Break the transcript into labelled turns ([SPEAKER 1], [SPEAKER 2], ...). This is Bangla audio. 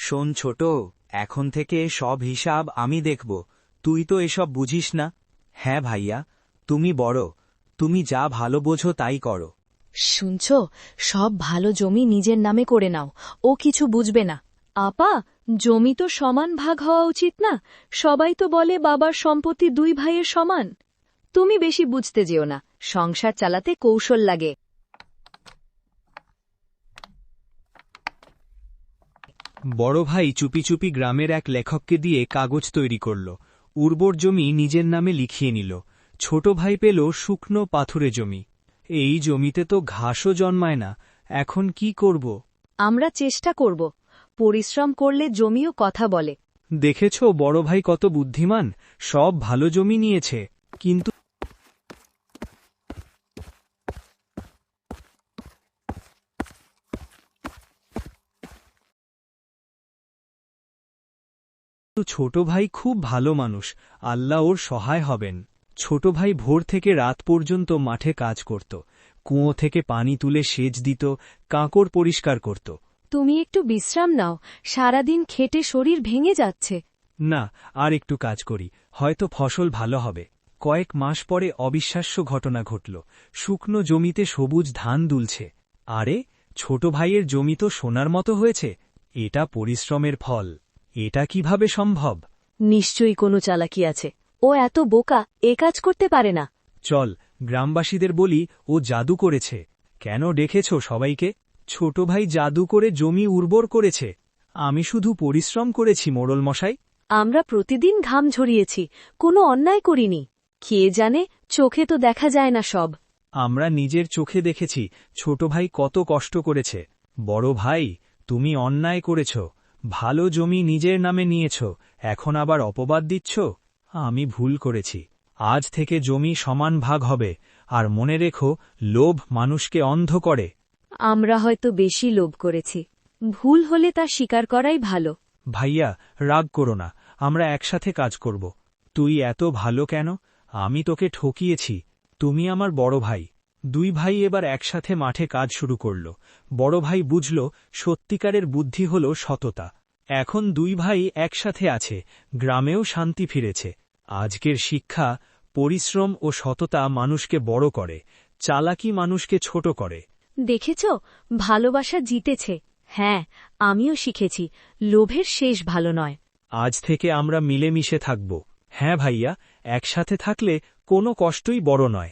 [SPEAKER 1] শোন ছোট, এখন থেকে সব হিসাব আমি দেখব। তুই তো এসব বুঝিস না। হ্যাঁ ভাইয়া, তুমি বড়, তুমি যা ভালো বোঝো তাই করো।
[SPEAKER 2] শুনছ, সব ভালো জমি নিজের নামে করে নাও, ও কিছু বুঝবে না। আপা, জমি তো সমান ভাগ হওয়া উচিত না? সবাই তো বলে বাবার সম্পত্তি দুই ভাইয়ের সমান। তুমি বেশি বুঝতে যেও না, সংসার চালাতে কৌশল লাগে।
[SPEAKER 3] বড় ভাই চুপি চুপি গ্রামের এক লেখককে দিয়ে কাগজ তৈরি করল, উর্বর জমি নিজের নামে লিখিয়ে নিল। ছোট ভাই পেল শুকনো পাথুরে জমি। এই জমিতে তো ঘাসও জন্মায় না, এখন কি করব?
[SPEAKER 2] আমরা চেষ্টা করব, পরিশ্রম করলে জমিও কথা বলে।
[SPEAKER 3] দেখেছ বড় ভাই কত বুদ্ধিমান, সব ভালো জমি নিয়েছে, কিন্তু ছোট ভাই খুব ভালো মানুষ, আল্লাহ ওর সহায় হবেন। ছোট ভাই ভোর থেকে রাত পর্যন্ত মাঠে কাজ করত, কুয়ো থেকে পানি তুলে সেচ দিত, কাঁকড় পরিষ্কার করত।
[SPEAKER 2] তুমি একটু বিশ্রাম নাও, সারাদিন খেটে শরীর ভেঙে যাচ্ছে।
[SPEAKER 3] না, আর একটু কাজ করি, হয়তো ফসল ভালো হবে। কয়েক মাস পরে অবিশ্বাস্য ঘটনা ঘটল, শুকনো জমিতে সবুজ ধান দুলছে। আরে, ছোট ভাইয়ের জমি তো সোনার মতো হয়েছে। এটা পরিশ্রমের ফল। এটা কিভাবে সম্ভব?
[SPEAKER 2] নিশ্চয়ই কোনো চালাকি আছে, ও এত বোকা, এ কাজ করতে পারে না।
[SPEAKER 3] চল, গ্রামবাসীদের বলি ও জাদু করেছে। কেন ডেকেছ সবাইকে? ছোট ভাই জাদু করে জমি উর্বর করেছে। আমি শুধু পরিশ্রম করেছি মোড়ল মশাই।
[SPEAKER 2] আমরা প্রতিদিন ঘাম ঝরিয়েছি, কোনো অন্যায় করিনি। কে জানে, চোখে তো দেখা যায় না সব।
[SPEAKER 3] আমরা নিজের চোখে দেখেছি ছোট ভাই কত কষ্ট করেছে। বড় ভাই, তুমি অন্যায় করেছ, ভালো জমি নিজের নামে নিয়েছ, এখন আবার অপবাদ দিচ্ছ। আমি ভুল করেছি, আজ থেকে জমি সমান ভাগ হবে। আর মনে রেখো, লোভ মানুষকে অন্ধ করে।
[SPEAKER 2] আমরা হয়তো বেশি লোভ করেছি, ভুল হলে তা স্বীকার করাই ভালো।
[SPEAKER 3] ভাইয়া, রাগ করো না, আমরা একসাথে কাজ করব। তুই এত ভালো কেন? আমি তোকে ঠকিয়েছি, তুমি আমার বড় ভাই। দুই ভাই এবার একসাথে মাঠে কাজ শুরু করল। বড় ভাই বুঝল সত্যিকারের বুদ্ধি হল সততা। এখন দুই ভাই একসাথে আছে, গ্রামেও শান্তি ফিরেছে। আজকের শিক্ষা, পরিশ্রম ও সততা মানুষকে বড় করে, চালাকি মানুষকে ছোট করে।
[SPEAKER 2] দেখেছ, ভালোবাসা জিতেছে। হ্যাঁ, আমিও শিখেছি, লোভের শেষ ভালো নয়।
[SPEAKER 3] আজ থেকে আমরা মিলেমিশে থাকব। হ্যাঁ ভাইয়া, একসাথে থাকলে কোনো কষ্টই বড় নয়।